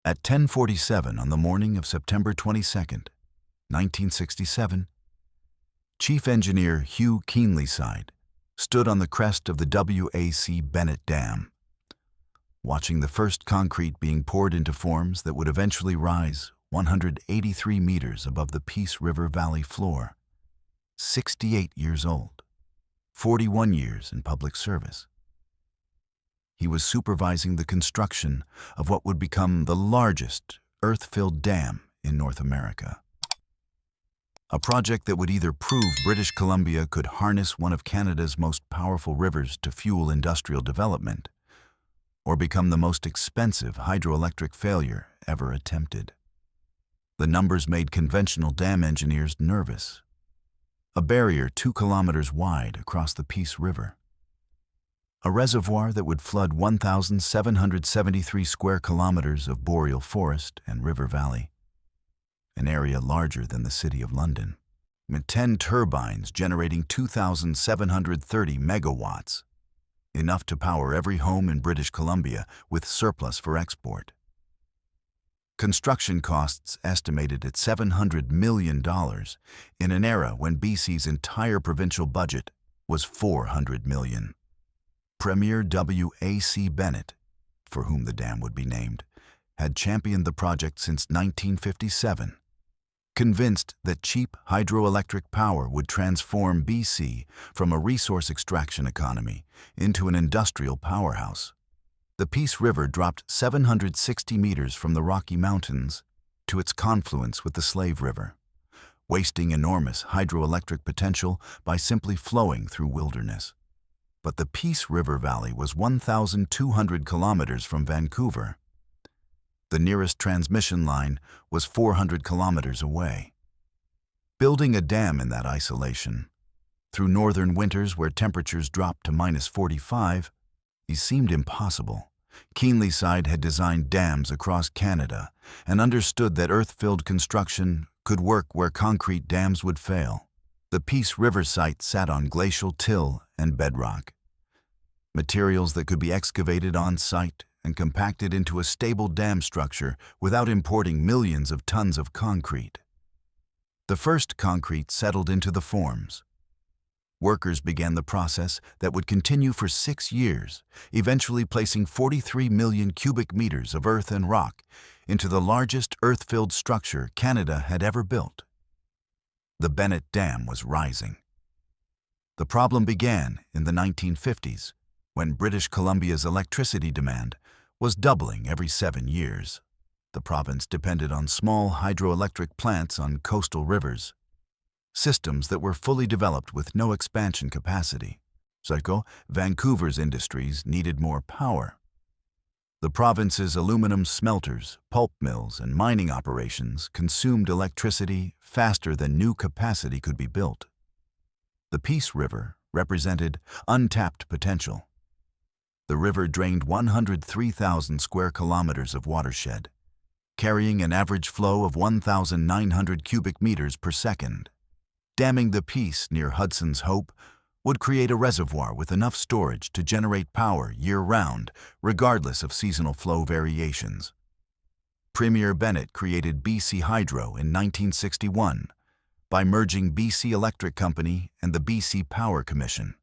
At 10:47 on the morning of September 22nd, 1967, Chief Engineer Hugh Keenlyside stood on the crest of the W.A.C. Bennett Dam, watching the first concrete being poured into forms that would eventually rise 183 meters above the Peace River Valley floor. 68 years old, 41 years in public service. He was supervising the construction of what would become the largest earth-filled dam in North America. A project that would either prove British Columbia could harness one of Canada's most powerful rivers to fuel industrial development, or become the most expensive hydroelectric failure ever attempted. The numbers made conventional dam engineers nervous. A barrier 2 kilometers wide across the Peace River. A reservoir that would flood 1,773 square kilometers of boreal forest and river valley, an area larger than the City of London, with 10 turbines generating 2,730 megawatts, enough to power every home in British Columbia with surplus for export. Construction costs estimated at $700 million in an era when BC's entire provincial budget was $400 million. Premier W.A.C. Bennett, for whom the dam would be named, had championed the project since 1957, convinced that cheap hydroelectric power would transform BC from a resource extraction economy into an industrial powerhouse. The Peace River dropped 760 meters from the Rocky Mountains to its confluence with the Slave River, wasting enormous hydroelectric potential by simply flowing through wilderness. But the Peace River Valley was 1,200 kilometers from Vancouver. The nearest transmission line was 400 kilometers away. Building a dam in that isolation, through northern winters where temperatures dropped to -45, it seemed impossible. Keenlyside had designed dams across Canada and understood that earth-filled construction could work where concrete dams would fail. The Peace River site sat on glacial till and bedrock, materials that could be excavated on site and compacted into a stable dam structure without importing millions of tons of concrete. The first concrete settled into the forms. Workers began the process that would continue for 6 years, eventually placing 43 million cubic meters of earth and rock into the largest earth-filled structure Canada had ever built. The Bennett Dam was rising. The problem began in the 1950s, when British Columbia's electricity demand was doubling every 7 years. The province depended on small hydroelectric plants on coastal rivers, systems that were fully developed with no expansion capacity. So, Vancouver's industries needed more power. The province's aluminum smelters, pulp mills, and mining operations consumed electricity faster than new capacity could be built. The Peace River represented untapped potential. The river drained 103,000 square kilometers of watershed, carrying an average flow of 1,900 cubic meters per second. Damming the Peace near Hudson's Hope would create a reservoir with enough storage to generate power year-round, regardless of seasonal flow variations. Premier Bennett created BC Hydro in 1961 by merging BC Electric Company and the BC Power Commission,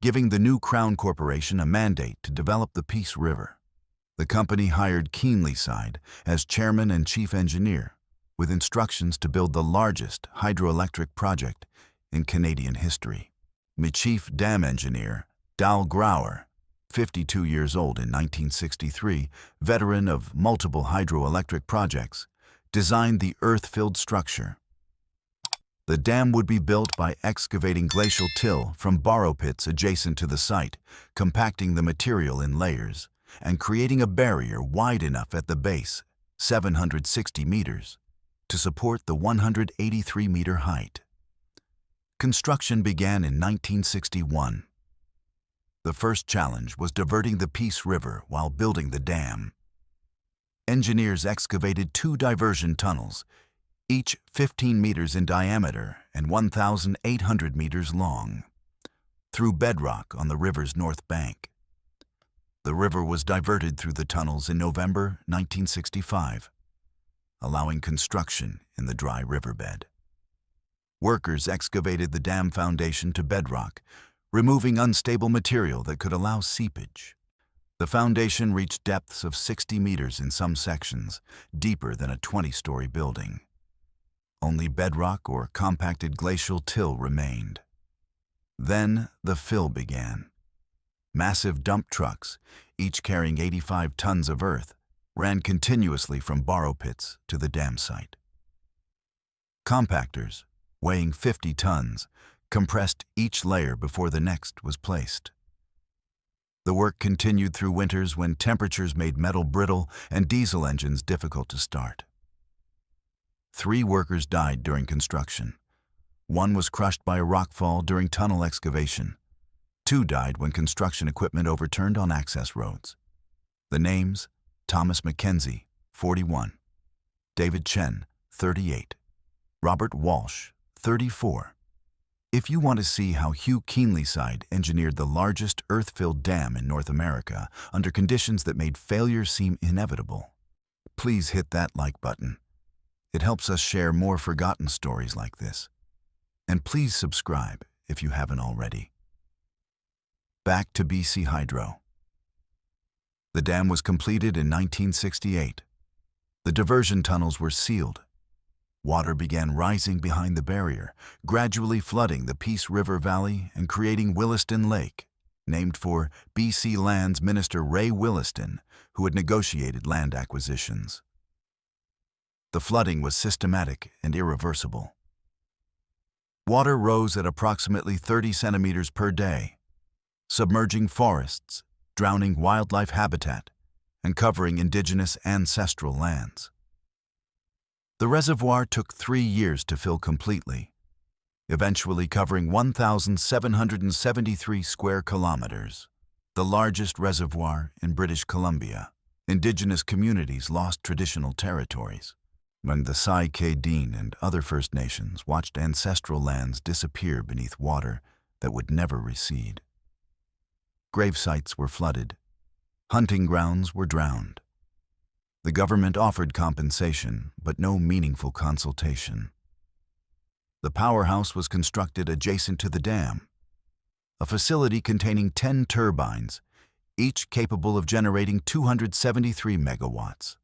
giving the new Crown Corporation a mandate to develop the Peace River. The company hired Keenlyside as chairman and chief engineer, with instructions to build the largest hydroelectric project in Canadian history. The chief dam engineer, Dal Grauer, 52 years old in 1963, veteran of multiple hydroelectric projects, designed the earth-filled structure. The dam would be built by excavating glacial till from borrow pits adjacent to the site, compacting the material in layers, and creating a barrier wide enough at the base, 760 meters, to support the 183-meter height. Construction began in 1961. The first challenge was diverting the Peace River while building the dam. Engineers excavated 2 diversion tunnels, each 15 meters in diameter and 1,800 meters long, through bedrock on the river's north bank. The river was diverted through the tunnels in November 1965, allowing construction in the dry riverbed. Workers excavated the dam foundation to bedrock, removing unstable material that could allow seepage. The foundation reached depths of 60 meters in some sections, deeper than a 20-story building. Only bedrock or compacted glacial till remained. Then the fill began. Massive dump trucks, each carrying 85 tons of earth, ran continuously from borrow pits to the dam site. Compactors, weighing 50 tons, compressed each layer before the next was placed. The work continued through winters when temperatures made metal brittle and diesel engines difficult to start. 3 workers died during construction. 1 was crushed by a rockfall during tunnel excavation. 2 died when construction equipment overturned on access roads. The names: Thomas Mackenzie, 41, David Chen, 38, Robert Walsh, 34. If you want to see how Hugh Keenlyside engineered the largest earth-filled dam in North America under conditions that made failure seem inevitable, please hit that like button. It helps us share more forgotten stories like this. And please subscribe if you haven't already. Back to BC Hydro. The dam was completed in 1968. The diversion tunnels were sealed. Water began rising behind the barrier, gradually flooding the Peace River Valley and creating Williston Lake, named for BC Lands Minister Ray Williston, who had negotiated land acquisitions. The flooding was systematic and irreversible. Water rose at approximately 30 centimeters per day, submerging forests, drowning wildlife habitat, and covering indigenous ancestral lands. The reservoir took 3 years to fill completely, eventually covering 1,773 square kilometers, the largest reservoir in British Columbia. Indigenous communities lost traditional territories when the Sai-Kadeen and other First Nations watched ancestral lands disappear beneath water that would never recede. Grave sites were flooded. Hunting grounds were drowned. The government offered compensation, but no meaningful consultation. The powerhouse was constructed adjacent to the dam, a facility containing 10 turbines, each capable of generating 273 megawatts.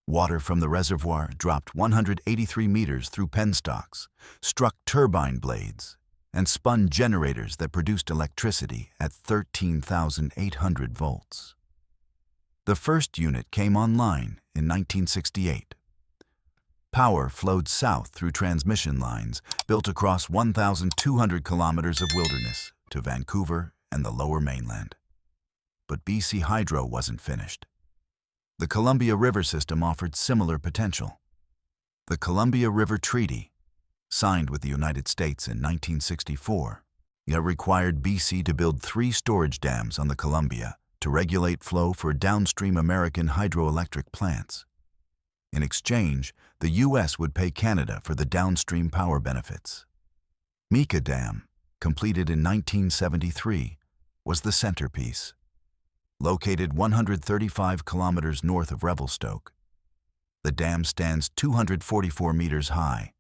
Water from the reservoir dropped 183 meters through penstocks, struck turbine blades, and spun generators that produced electricity at 13,800 volts. The first unit came online in 1968. Power flowed south through transmission lines built across 1,200 kilometers of wilderness to Vancouver and the Lower Mainland. But BC Hydro wasn't finished. The Columbia River system offered similar potential. The Columbia River Treaty, signed with the United States in 1964, required BC to build 3 storage dams on the Columbia to regulate flow for downstream American hydroelectric plants. In exchange, the U.S. would pay Canada for the downstream power benefits. Mica Dam, completed in 1973, was the centerpiece. Located 135 kilometers north of Revelstoke, the dam stands 244 meters high,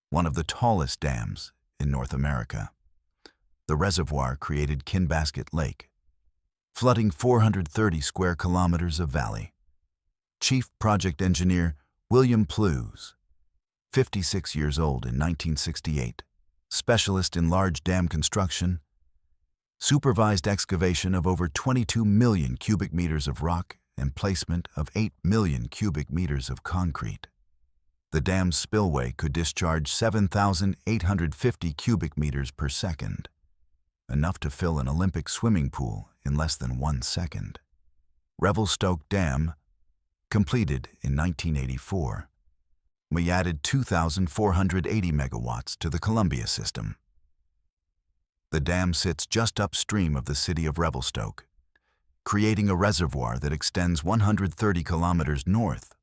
one of the tallest dams in North America. The reservoir created Kinbasket Lake, flooding 430 square kilometers of valley. Chief Project Engineer William Plews, 56 years old in 1968, specialist in large dam construction, supervised excavation of over 22 million cubic meters of rock and placement of 8 million cubic meters of concrete. The dam's spillway could discharge 7,850 cubic meters per second, enough to fill an Olympic swimming pool in less than 1 second. Revelstoke Dam, completed in 1984. We added 2,480 megawatts to the Columbia system. The dam sits just upstream of the city of Revelstoke, creating a reservoir that extends 130 kilometers north.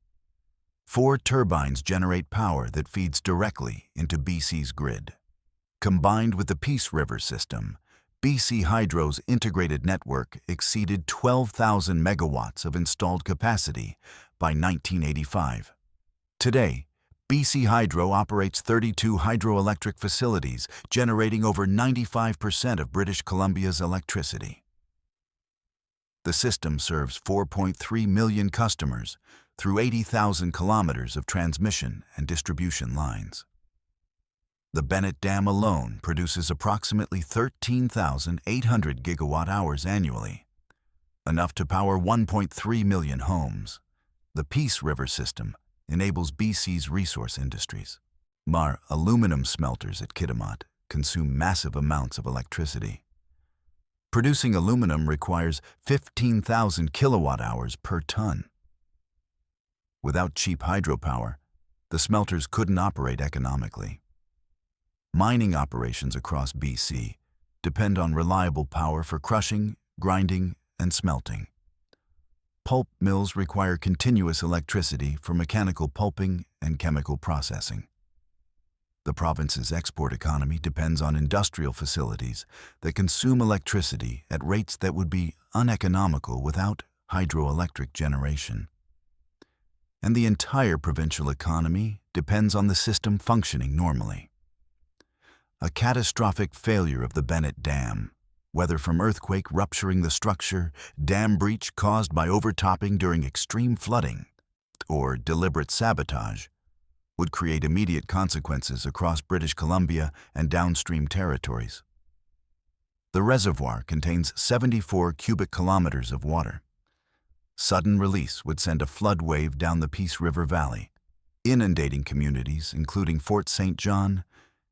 4 turbines generate power that feeds directly into BC's grid. Combined with the Peace River system, BC Hydro's integrated network exceeded 12,000 megawatts of installed capacity by 1985. Today, BC Hydro operates 32 hydroelectric facilities, generating over 95% of British Columbia's electricity. The system serves 4.3 million customers through 80,000 kilometers of transmission and distribution lines. The Bennett Dam alone produces approximately 13,800 gigawatt-hours annually, enough to power 1.3 million homes. The Peace River system enables BC's resource industries. Mar aluminum smelters at Kitimat consume massive amounts of electricity. Producing aluminum requires 15,000 kilowatt-hours per ton. Without cheap hydropower, the smelters couldn't operate economically. Mining operations across BC depend on reliable power for crushing, grinding, and smelting. Pulp mills require continuous electricity for mechanical pulping and chemical processing. The province's export economy depends on industrial facilities that consume electricity at rates that would be uneconomical without hydroelectric generation. And the entire provincial economy depends on the system functioning normally. A catastrophic failure of the Bennett Dam, whether from earthquake rupturing the structure, dam breach caused by overtopping during extreme flooding, or deliberate sabotage, would create immediate consequences across British Columbia and downstream territories. The reservoir contains 74 cubic kilometers of water. Sudden release would send a flood wave down the Peace River Valley, inundating communities including Fort St. John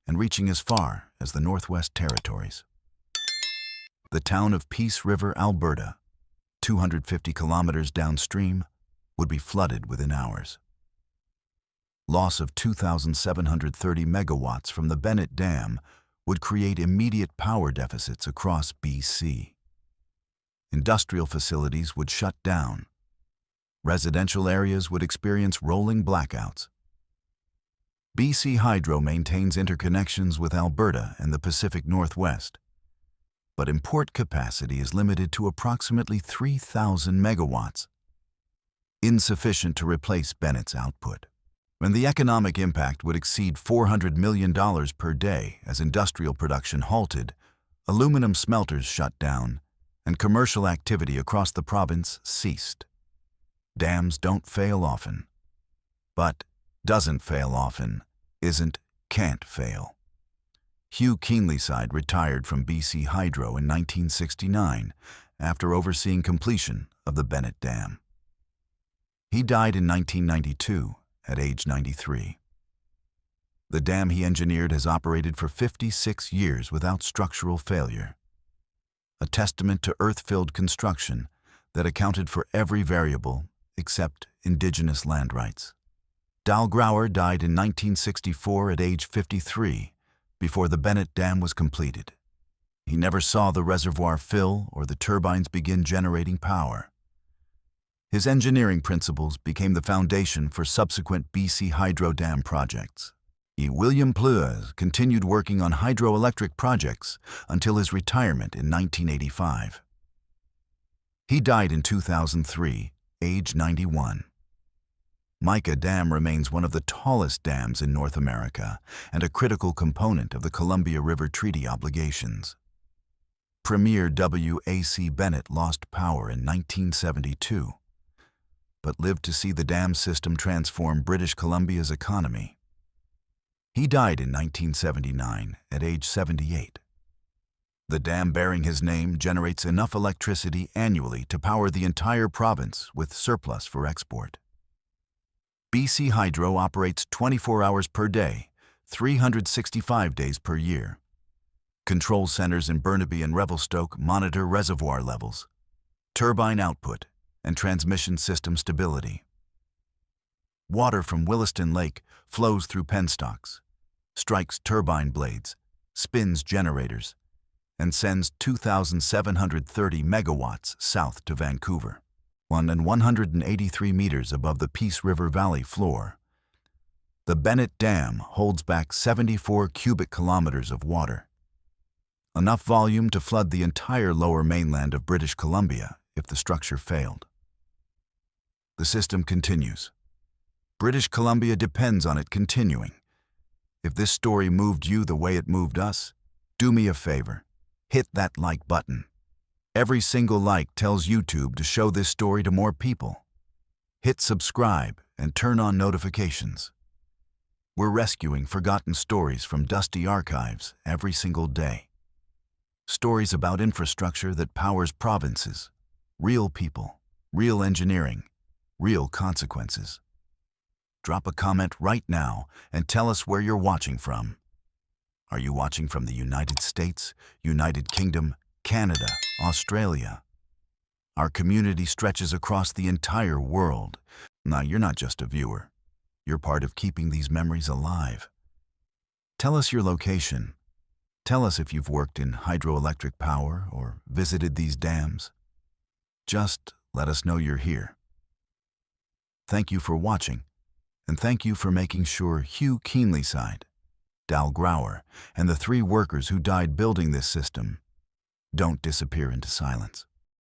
and reaching as far as the Northwest Territories. The town of Peace River, Alberta, 250 kilometers downstream, would be flooded within hours. Loss of 2,730 megawatts from the Bennett Dam would create immediate power deficits across BC. Industrial facilities would shut down. Residential areas would experience rolling blackouts. BC Hydro maintains interconnections with Alberta and the Pacific Northwest, but import capacity is limited to approximately 3,000 megawatts, insufficient to replace Bennett's output. When the economic impact would exceed $400 million per day as industrial production halted, aluminum smelters shut down, and commercial activity across the province ceased. Dams don't fail often, but doesn't fail often isn't can't fail. Hugh Keenlyside retired from BC Hydro in 1969 after overseeing completion of the Bennett Dam. He died in 1992 at age 93. The dam he engineered has operated for 56 years without structural failure, a testament to earth-filled construction that accounted for every variable except Indigenous land rights. Dal Grauer died in 1964 at age 53, before the Bennett Dam was completed. He never saw the reservoir fill or the turbines begin generating power. His engineering principles became the foundation for subsequent BC Hydro Dam projects. William Pleurs continued working on hydroelectric projects until his retirement in 1985. He died in 2003, age 91. Mica Dam remains one of the tallest dams in North America and a critical component of the Columbia River Treaty obligations. Premier W.A.C. Bennett lost power in 1972, but lived to see the dam system transform British Columbia's economy. He died in 1979 at age 78. The dam bearing his name generates enough electricity annually to power the entire province with surplus for export. BC Hydro operates 24 hours per day, 365 days per year. Control centers in Burnaby and Revelstoke monitor reservoir levels, turbine output, and transmission system stability. Water from Williston Lake flows through penstocks, strikes turbine blades, spins generators, and sends 2,730 megawatts south to Vancouver, 183 meters above the Peace River Valley floor. The Bennett Dam holds back 74 cubic kilometers of water. enough volume to flood the entire lower mainland of British Columbia if the structure failed. The system continues. British Columbia depends on it continuing. If this story moved you the way it moved us, do me a favor. Hit that like button. Every single like tells YouTube to show this story to more people. Hit subscribe and turn on notifications. We're rescuing forgotten stories from dusty archives every single day. Stories about infrastructure that powers provinces, real people, real engineering, real consequences. Drop a comment right now and tell us where you're watching from. Are you watching from the United States, United Kingdom, Canada, Australia? Our community stretches across the entire world. Now, you're not just a viewer. You're part of keeping these memories alive. Tell us your location. Tell us if you've worked in hydroelectric power or visited these dams. Just let us know you're here. Thank you for watching, and thank you for making sure Hugh Keenlyside, Dal Grauer, and the 3 workers who died building this system don't disappear into silence.